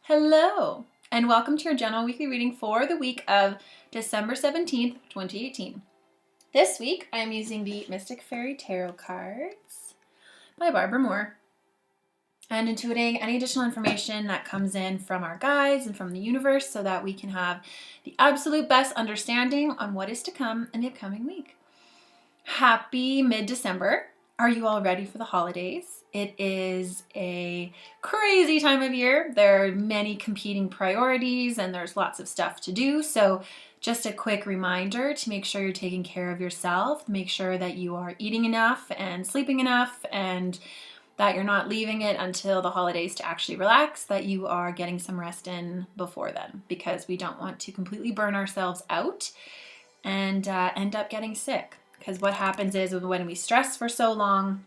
Hello, and welcome to your general weekly reading for the week of December 17th, 2018. This week, I am using the Mystic Fairy Tarot cards by Barbara Moore and intuiting any additional information that comes in from our guides and from the universe so that we can have the absolute best understanding on what is to come in the upcoming week. Happy mid-December. Are you all ready for the holidays? It is a crazy time of year. There are many competing priorities and there's lots of stuff to do. So just a quick reminder to make sure you're taking care of yourself. Make sure that you are eating enough and sleeping enough and that you're not leaving it until the holidays to actually relax, that you are getting some rest in before then, because we don't want to completely burn ourselves out and end up getting sick. Because what happens is when we stress for so long,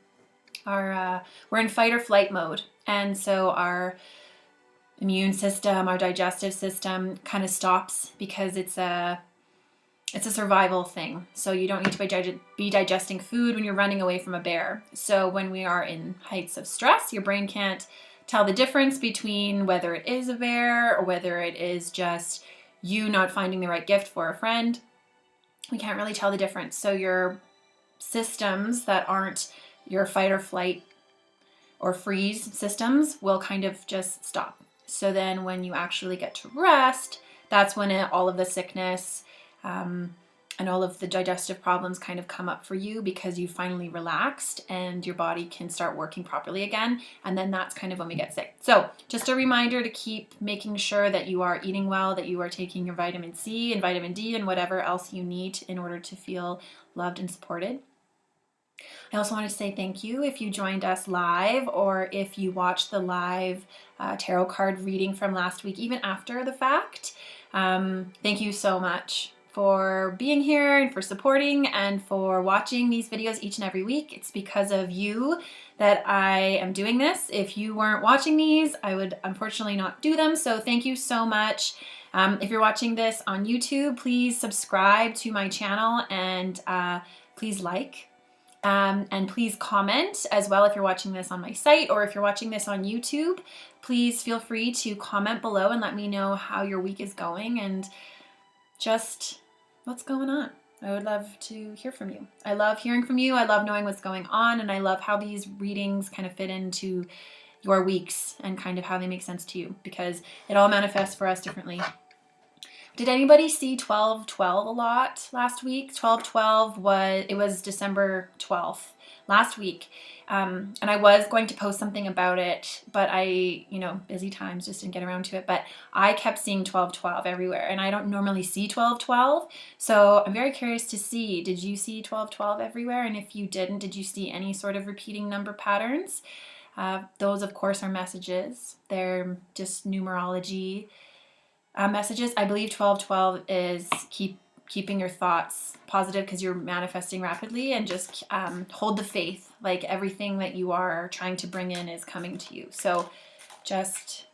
we're in fight or flight mode. And so our immune system, our digestive system kind of stops because it's a survival thing. So you don't need to be digesting food when you're running away from a bear. So when we are in heights of stress, your brain can't tell the difference between whether it is a bear or whether it is just you not finding the right gift for a friend. We can't really tell the difference. So your systems that aren't your fight or flight or freeze systems will kind of just stop. So then when you actually get to rest, that's when all of the sickness and all of the digestive problems kind of come up for you because you finally relaxed and your body can start working properly again. And then that's kind of when we get sick. So just a reminder to keep making sure that you are eating well, that you are taking your vitamin C and vitamin D and whatever else you need in order to feel loved and supported. I also wanted to say thank you if you joined us live or if you watched the live tarot card reading from last week, even after the fact. Thank you so much for being here and for supporting and for watching these videos each and every week. It's because of you that I am doing this. If you weren't watching these, I would unfortunately not do them. So thank you so much. If you're watching this on YouTube, please subscribe to my channel and please like. And please comment as well if you're watching this on my site or if you're watching this on YouTube. Please feel free to comment below and let me know how your week is going and just what's going on. I would love to hear from you. I love hearing from you. I love knowing what's going on, and I love how these readings kind of fit into your weeks and kind of how they make sense to you because it all manifests for us differently. Did anybody see 12/12 a lot last week? 12/12 was December 12th last week. And I was going to post something about it, but busy times just didn't get around to it. But I kept seeing 12/12 everywhere, and I don't normally see 12/12. So I'm very curious to see, did you see 12/12 everywhere? And if you didn't, did you see any sort of repeating number patterns? Those, of course, are messages. They're just numerology messages. I believe 12/12 is keeping your thoughts positive because you're manifesting rapidly, and just hold the faith, like everything that you are trying to bring in is coming to you. So just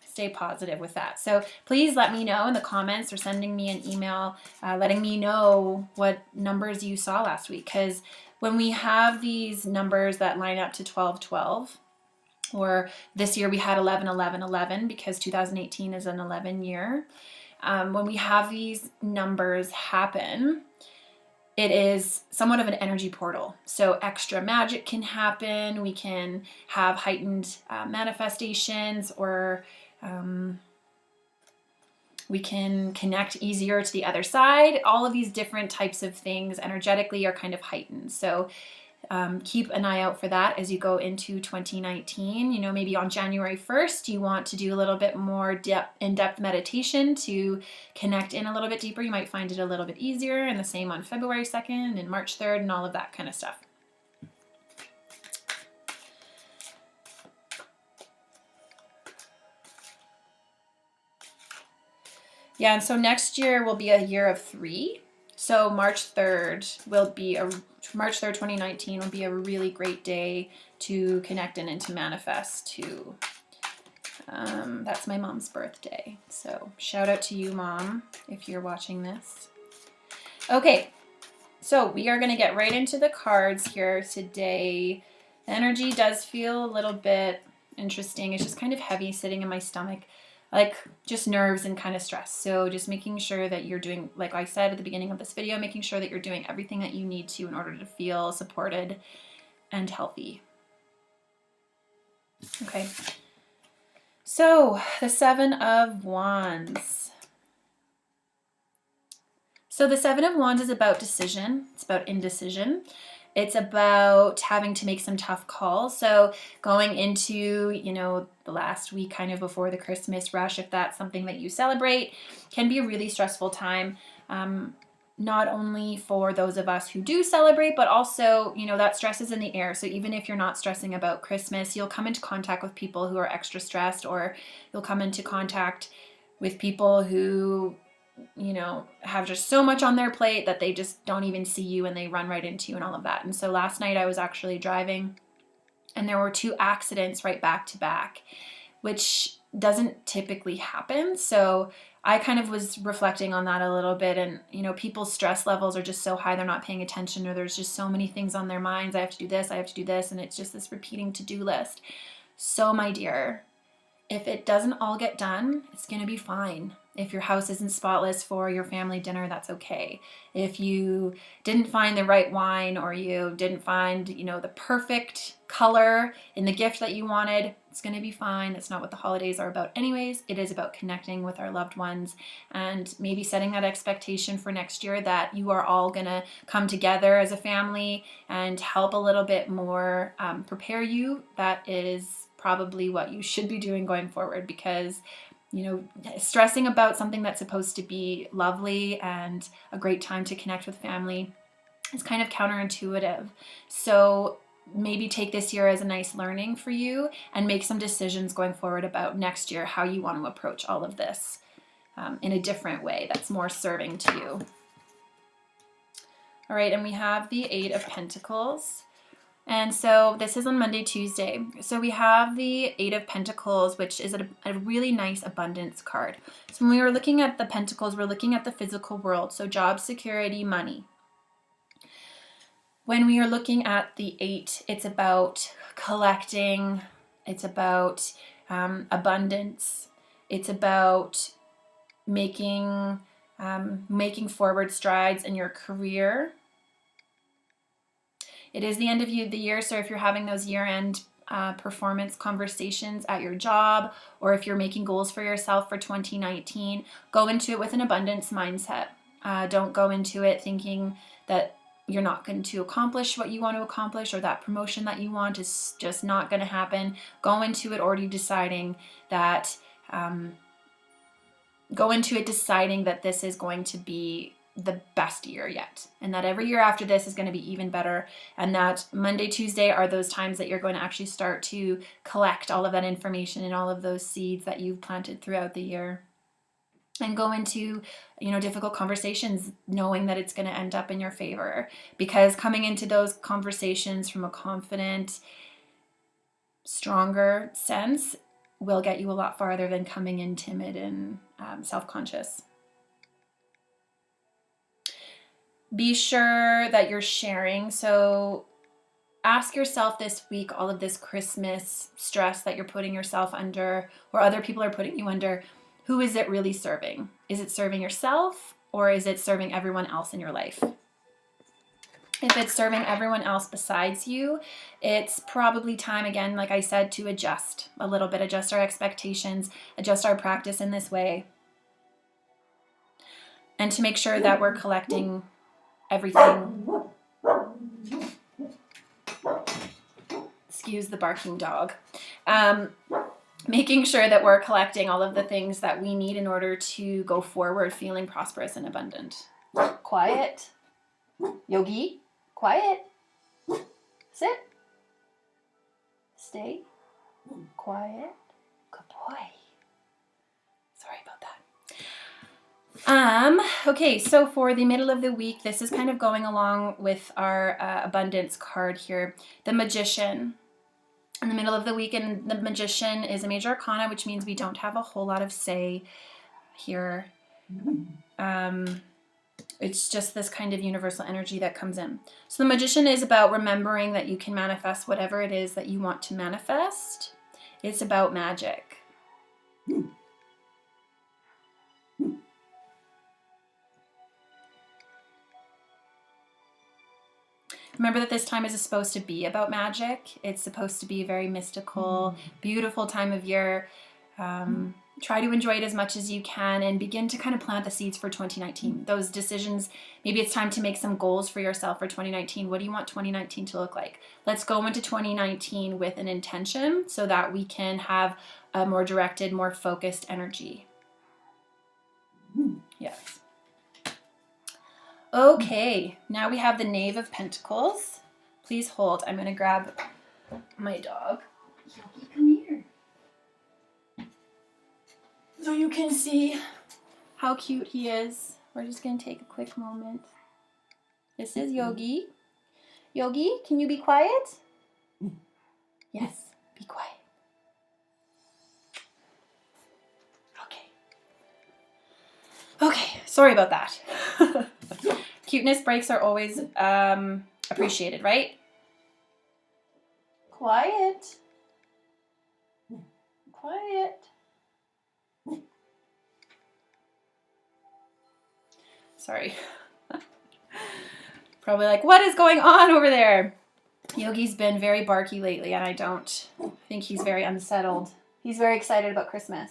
stay positive with that. So please let me know in the comments or sending me an email letting me know what numbers you saw last week, because when we have these numbers that line up to 12/12, or this year we had 11/11/11 because 2018 is an 11 year. When we have these numbers happen, it is somewhat of an energy portal. So extra magic can happen. We can have heightened manifestations, or we can connect easier to the other side. All of these different types of things energetically are kind of heightened. So keep an eye out for that as you go into 2019. Maybe on January 1st, you want to do a little bit more in-depth meditation to connect in a little bit deeper. You might find it a little bit easier, and the same on February 2nd and March 3rd and all of that kind of stuff. Yeah, and so next year will be a year of 3. So March 3rd, 2019 will be a really great day to connect in and to manifest to. That's my mom's birthday. So shout out to you, Mom, if you're watching this. Okay, so we are going to get right into the cards here today. The energy does feel a little bit interesting. It's just kind of heavy sitting in my stomach. like just nerves and kind of stress. So just making sure that you're doing, like I said at the beginning of this video, making sure that you're doing everything that you need to in order to feel supported and healthy. Okay. So the Seven of Wands. So the Seven of Wands is about decision. It's about indecision. It's about having to make some tough calls. So going into, you know, the last week kind of before the Christmas rush, if that's something that you celebrate, can be a really stressful time. Not only for those of us who do celebrate, but also, you know, that stress is in the air. So even if you're not stressing about Christmas, you'll come into contact with people who are extra stressed, or you'll come into contact with people who, you know, have just so much on their plate that they just don't even see you and they run right into you and all of that. And so last night I was actually driving and there were 2 accidents right back to back, which doesn't typically happen. So I kind of was reflecting on that a little bit, and, you know, people's stress levels are just so high, they're not paying attention, or there's just so many things on their minds. I have to do this, I have to do this, and it's just this repeating to-do list. So my dear, if it doesn't all get done, it's going to be fine. If your house isn't spotless for your family dinner, that's okay. If you didn't find the right wine, or you didn't find, you know, the perfect color in the gift that you wanted, it's going to be fine. That's not what the holidays are about anyways. It is about connecting with our loved ones and maybe setting that expectation for next year that you are all going to come together as a family and help a little bit more prepare you. That is probably what you should be doing going forward, because, you know, stressing about something that's supposed to be lovely and a great time to connect with family is kind of counterintuitive. So maybe take this year as a nice learning for you and make some decisions going forward about next year, how you want to approach all of this in a different way that's more serving to you. All right, and we have the Eight of Pentacles. And so this is on Monday, Tuesday. So we have the Eight of Pentacles, which is a really nice abundance card. So when we were looking at the Pentacles, we're looking at the physical world. So job security, money. When we are looking at the 8, it's about collecting. It's about abundance. It's about making forward strides in your career. It is the end of the year, so if you're having those year-end performance conversations at your job, or if you're making goals for yourself for 2019, go into it with an abundance mindset. Don't go into it thinking that you're not going to accomplish what you want to accomplish, or that promotion that you want is just not going to happen. Go into it already deciding that, this is going to be the best year yet, and that every year after this is going to be even better, and that Monday, Tuesday are those times that you're going to actually start to collect all of that information and all of those seeds that you've planted throughout the year, and go into, you know, difficult conversations knowing that it's going to end up in your favor, because coming into those conversations from a confident, stronger sense will get you a lot farther than coming in timid and self-conscious. Be sure that you're sharing. So ask yourself this week, all of this Christmas stress that you're putting yourself under, or other people are putting you under, who is it really serving? Is it serving yourself, or is it serving everyone else in your life? If it's serving everyone else besides you, it's probably time, again, like I said, to adjust a little bit, adjust our expectations, adjust our practice in this way, and to make sure that we're collecting everything. Excuse the barking dog. Making sure that we're collecting all of the things that we need in order to go forward feeling prosperous and abundant. Quiet. Yogi, quiet. Sit. Stay. Quiet. Good boy. Sorry about that. Okay, so for the middle of the week, this is kind of going along with our abundance card here. The Magician. In the middle of the week, and the Magician is a major arcana, which means we don't have a whole lot of say here. It's just this kind of universal energy that comes in. So the Magician is about remembering that you can manifest whatever it is that you want to manifest. It's about magic. Remember that this time is supposed to be about magic. It's supposed to be a very mystical, beautiful time of year. Try to enjoy it as much as you can and begin to kind of plant the seeds for 2019. Those decisions, maybe it's time to make some goals for yourself for 2019. What do you want 2019 to look like? Let's go into 2019 with an intention so that we can have a more directed, more focused energy. Yes. Okay, now we have the Knave of Pentacles. Please hold. I'm going to grab my dog. Yogi, come here. So you can see how cute he is. We're just going to take a quick moment. This is Yogi. Yogi, can you be quiet? Yes, be quiet. Okay, sorry about that. Cuteness breaks are always appreciated, right? Quiet. Quiet. Sorry. Probably like, what is going on over there? Yogi's been very barky lately, and I think he's very unsettled. He's very excited about Christmas.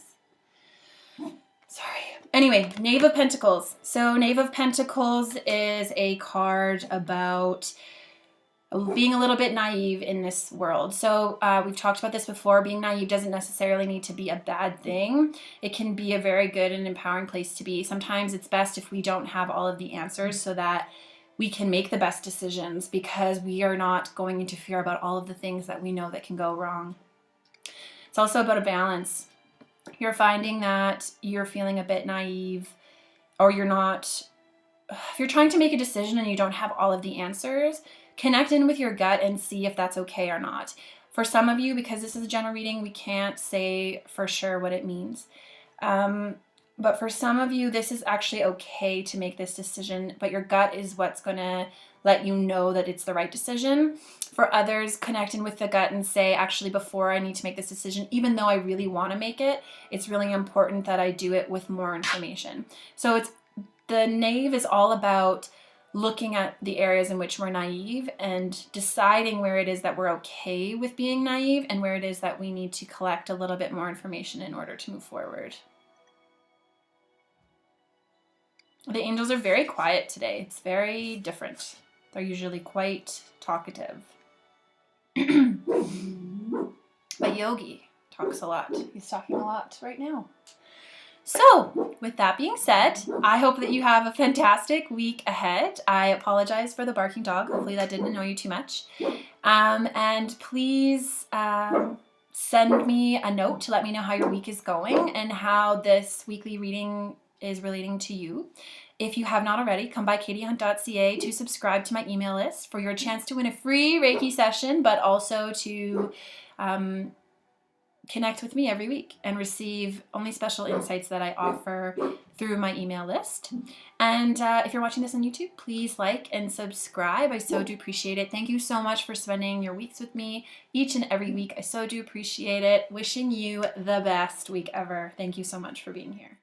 Sorry. Anyway, Knave of Pentacles. So Knave of Pentacles is a card about being a little bit naive in this world. So we've talked about this before. Being naive doesn't necessarily need to be a bad thing. It can be a very good and empowering place to be. Sometimes it's best if we don't have all of the answers so that we can make the best decisions because we are not going into fear about all of the things that we know that can go wrong. It's also about a balance. You're finding that you're feeling a bit naive, or if you're trying to make a decision and you don't have all of the answers, connect in with your gut and see if that's okay or not. For some of you, because this is a general reading, we can't say for sure what it means. But for some of you, this is actually okay to make this decision, but your gut is what's going to let you know that it's the right decision. For others, connect in with the gut and say, actually, before I need to make this decision, even though I really want to make it, it's really important that I do it with more information. So the Knave is all about looking at the areas in which we're naive and deciding where it is that we're okay with being naive and where it is that we need to collect a little bit more information in order to move forward. The angels are very quiet today. It's very different. They're usually quite talkative. But Yogi talks a lot. He's talking a lot right now. So, with that being said, I hope that you have a fantastic week ahead. I apologize for the barking dog. Hopefully that didn't annoy you too much. And please send me a note to let me know how your week is going and how this weekly reading is relating to you. If you have not already, come by katiehunt.ca to subscribe to my email list for your chance to win a free Reiki session, but also to connect with me every week and receive only special insights that I offer through my email list. And if you're watching this on YouTube, please like and subscribe. I so do appreciate it. Thank you so much for spending your weeks with me each and every week. I so do appreciate it. Wishing you the best week ever. Thank you so much for being here.